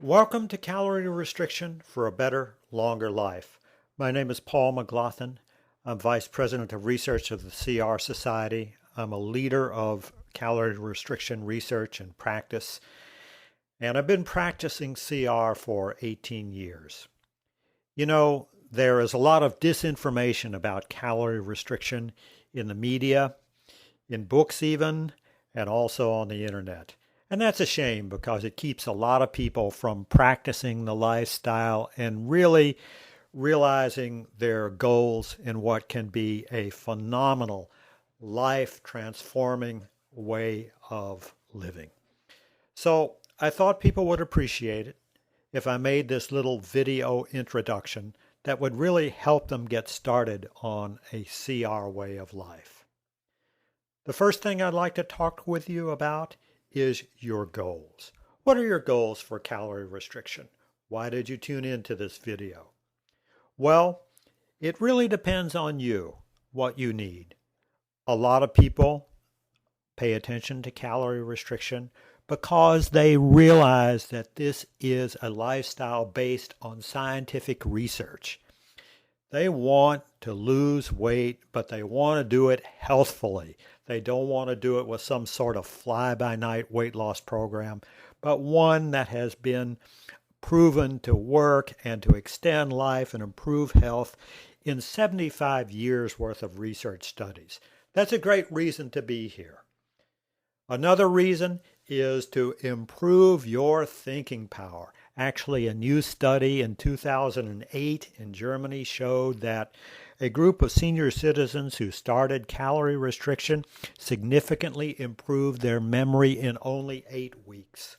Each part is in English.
Welcome to Calorie Restriction for a Better, Longer Life. My name is Paul McLaughlin. I'm Vice President of Research of the CR Society. I'm a leader of calorie restriction research and practice, and I've been practicing CR for 18 years. You know, there is a lot of disinformation about calorie restriction in the media, in books even, and also on the internet. And that's a shame because it keeps a lot of people from practicing the lifestyle and really realizing their goals in what can be a phenomenal, life-transforming way of living. So I thought people would appreciate it if I made this little video introduction that would really help them get started on a CR way of life. The first thing I'd like to talk with you about is your goals. What are your goals for calorie restriction? Why did you tune into this video? Well, it really depends on you, what you need. A lot of people pay attention to calorie restriction because they realize that this is a lifestyle based on scientific research. They want to lose weight, but they want to do it healthfully. They don't want to do it with some sort of fly-by-night weight loss program, but one that has been proven to work and to extend life and improve health in 75 years worth of research studies. That's a great reason to be here. Another reason is to improve your thinking power. Actually, a new study in 2008 in Germany showed that a group of senior citizens who started calorie restriction significantly improved their memory in only 8 weeks.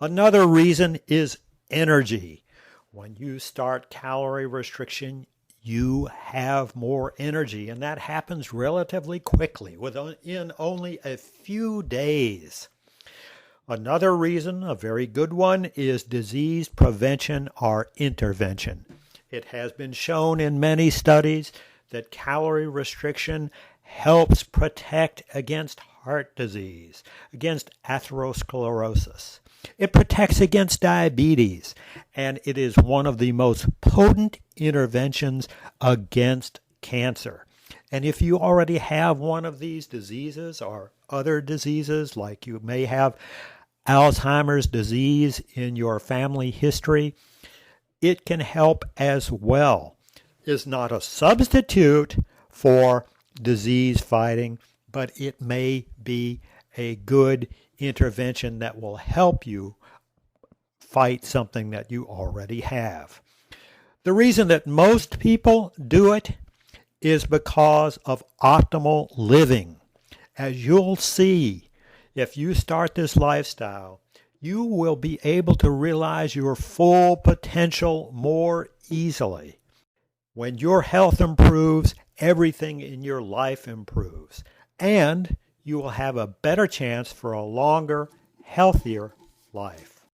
Another reason is energy. When you start calorie restriction, you have more energy, and that happens relatively quickly, within only a few days. Another reason, a very good one, is disease prevention or intervention. It has been shown in many studies that calorie restriction helps protect against heart disease, against atherosclerosis. It protects against diabetes, and it is one of the most potent interventions against cancer. And if you already have one of these diseases or other diseases, like you may have Alzheimer's disease in your family history, it can help as well. It's not a substitute for disease fighting, but it may be a good intervention that will help you fight something that you already have. The reason that most people do it is because of optimal living. As you'll see, if you start this lifestyle, you will be able to realize your full potential more easily. When your health improves, everything in your life improves, and you will have a better chance for a longer, healthier life.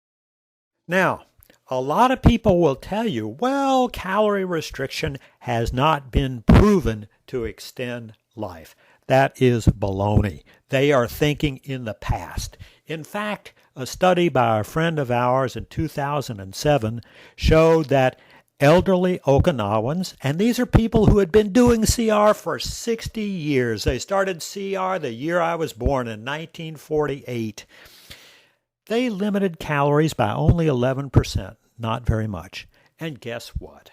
Now, a lot of people will tell you, well, calorie restriction has not been proven to extend life. That is baloney. They are thinking in the past. In fact, a study by a friend of ours in 2007 showed that elderly Okinawans, and these are people who had been doing CR for 60 years. They started CR the year I was born in 1948. They limited calories by only 11%, not very much. And guess what?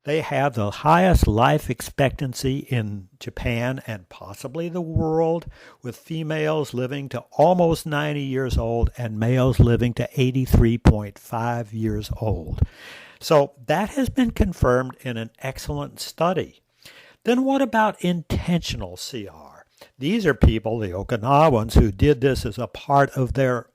They have the highest life expectancy in Japan and possibly the world, with females living to almost 90 years old and males living to 83.5 years old. So that has been confirmed in an excellent study. Then what about intentional CR? These are people, the Okinawans, who did this as a part of their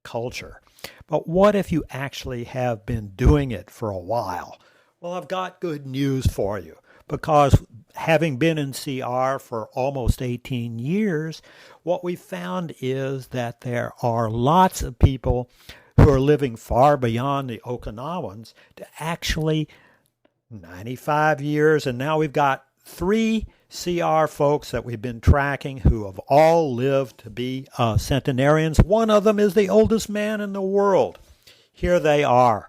culture. But what if you actually have been doing it for a while? Well, I've got good news for you, because having been in CR for almost 18 years, what we found is that there are lots of people who are living far beyond the Okinawans to actually 95 years, and now we've got 3 CR folks that we've been tracking who have all lived to be centenarians. One of them is the oldest man in the world. Here they are.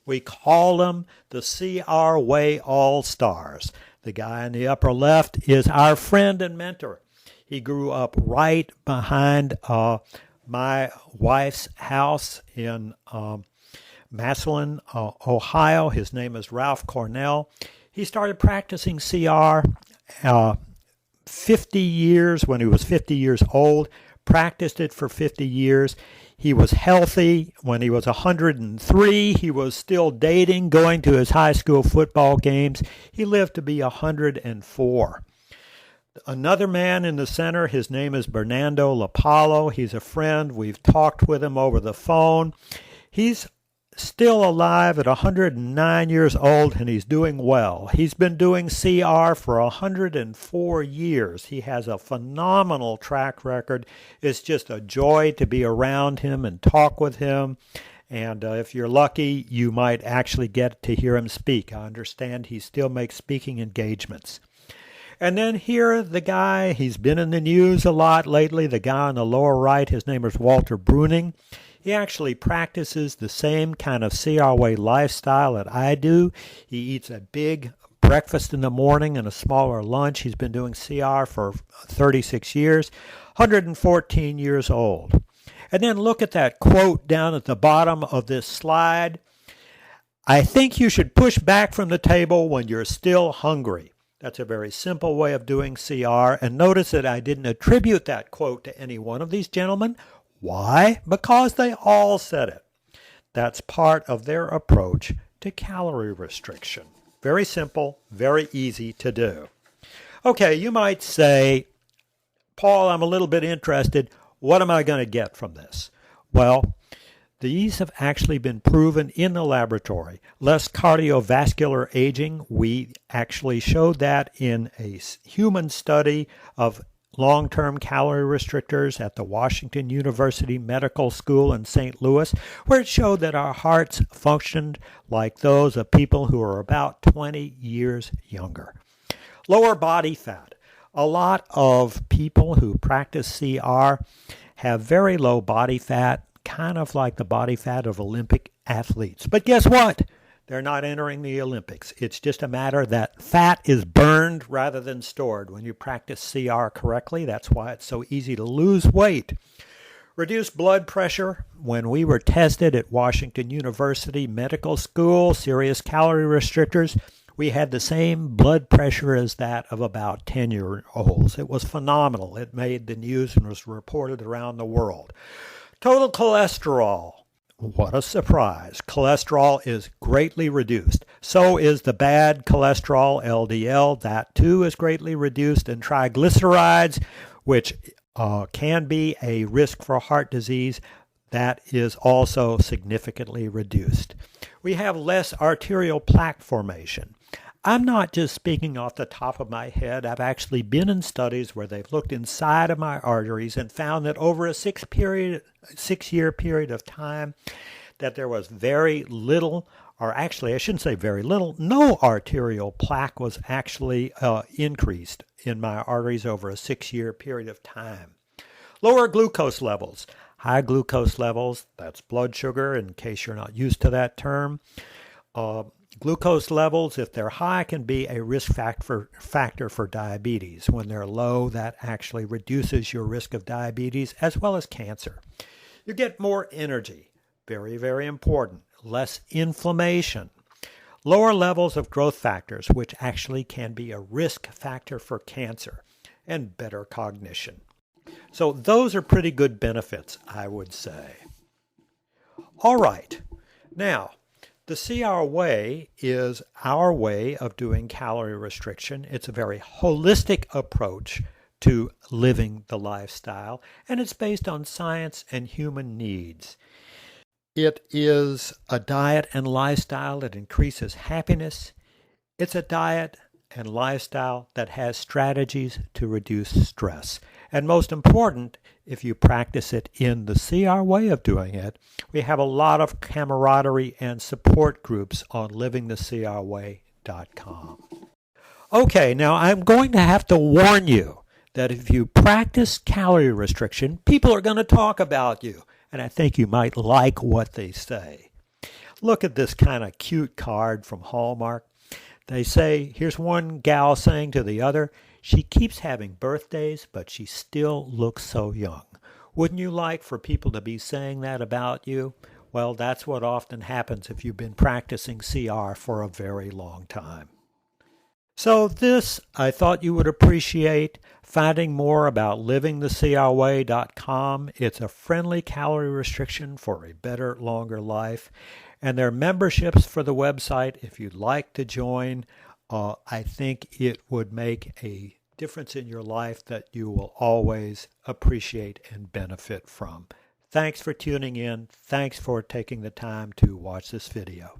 We call them the CR Way All-Stars. The guy in the upper left is our friend and mentor. He grew up right behind my wife's house in Massillon, Ohio. His name is Ralph Cornell. He started practicing CR 50 years when he was 50 years old, practiced it for 50 years. He was healthy. When he was 103, he was still dating, going to his high school football games. He lived to be 104. Another man in the center, his name is Bernardo Lapallo. He's a friend. We've talked with him over the phone. He's still alive at 109 years old, and he's doing well. He's been doing CR for 104 years. He has a phenomenal track record. It's just a joy to be around him and talk with him. And if you're lucky, you might actually get to hear him speak. I understand he still makes speaking engagements. And then here, the guy, he's been in the news a lot lately. The guy on the lower right, his name is Walter Bruning. He actually practices the same kind of CR Way lifestyle that I do. He eats a big breakfast in the morning and a smaller lunch. He's been doing CR for 36 years, 114 years old. And then look at that quote down at the bottom of this slide. I think you should push back from the table when you're still hungry. That's a very simple way of doing CR. And notice that I didn't attribute that quote to any one of these gentlemen. Why? Because they all said it. That's part of their approach to calorie restriction. Very simple, very easy to do. Okay, you might say, Paul, I'm a little bit interested. What am I going to get from this? Well, these have actually been proven in the laboratory. Less cardiovascular aging. We actually showed that in a human study of long-term calorie restrictors at the Washington University Medical School in St. Louis, where it showed that our hearts functioned like those of people who are about 20 years younger. Lower body fat. A lot of people who practice CR have very low body fat, kind of like the body fat of Olympic athletes. But guess what? They're not entering the Olympics. It's just a matter that fat is burned rather than stored when you practice CR correctly. That's why it's so easy to lose weight. Reduced blood pressure. When we were tested at Washington University Medical School, serious calorie restrictors, we had the same blood pressure as that of about 10-year-olds. It was phenomenal. It made the news and was reported around the world. Total cholesterol. What a surprise. Cholesterol is greatly reduced. So is the bad cholesterol, LDL. That too is greatly reduced. And triglycerides, which can be a risk for heart disease, that is also significantly reduced. We have less arterial plaque formation. I'm not just speaking off the top of my head. I've actually been in studies where they've looked inside of my arteries and found that over a 6-year period of time that there was very little, or actually I shouldn't say very little, no arterial plaque was actually increased in my arteries over a 6-year period of time. Lower glucose levels. High glucose levels, that's blood sugar in case you're not used to that term. Glucose levels, if they're high, can be a risk factor for diabetes. When they're low, that actually reduces your risk of diabetes as well as cancer. You get more energy. Very, very important. Less inflammation. Lower levels of growth factors, which actually can be a risk factor for cancer. And better cognition. So those are pretty good benefits, I would say. All right. Now, the CR way is our way of doing calorie restriction. It's a very holistic approach to living the lifestyle, and it's based on science and human needs. It is a diet and lifestyle that increases happiness. It's a diet and lifestyle that has strategies to reduce stress. And most important, if you practice it in the CR way of doing it, we have a lot of camaraderie and support groups on livingthecrway.com. Okay, now I'm going to have to warn you that if you practice calorie restriction, people are going to talk about you. And I think you might like what they say. Look at this kind of cute card from Hallmark. They say, here's one gal saying to the other, she keeps having birthdays, but she still looks so young. Wouldn't you like for people to be saying that about you? Well, that's what often happens if you've been practicing CR for a very long time. So this I thought you would appreciate. Finding more about livingthecrway.com. It's a friendly calorie restriction for a better, longer life. And there are memberships for the website if you'd like to join. I think it would make a difference in your life that you will always appreciate and benefit from. Thanks for tuning in. Thanks for taking the time to watch this video.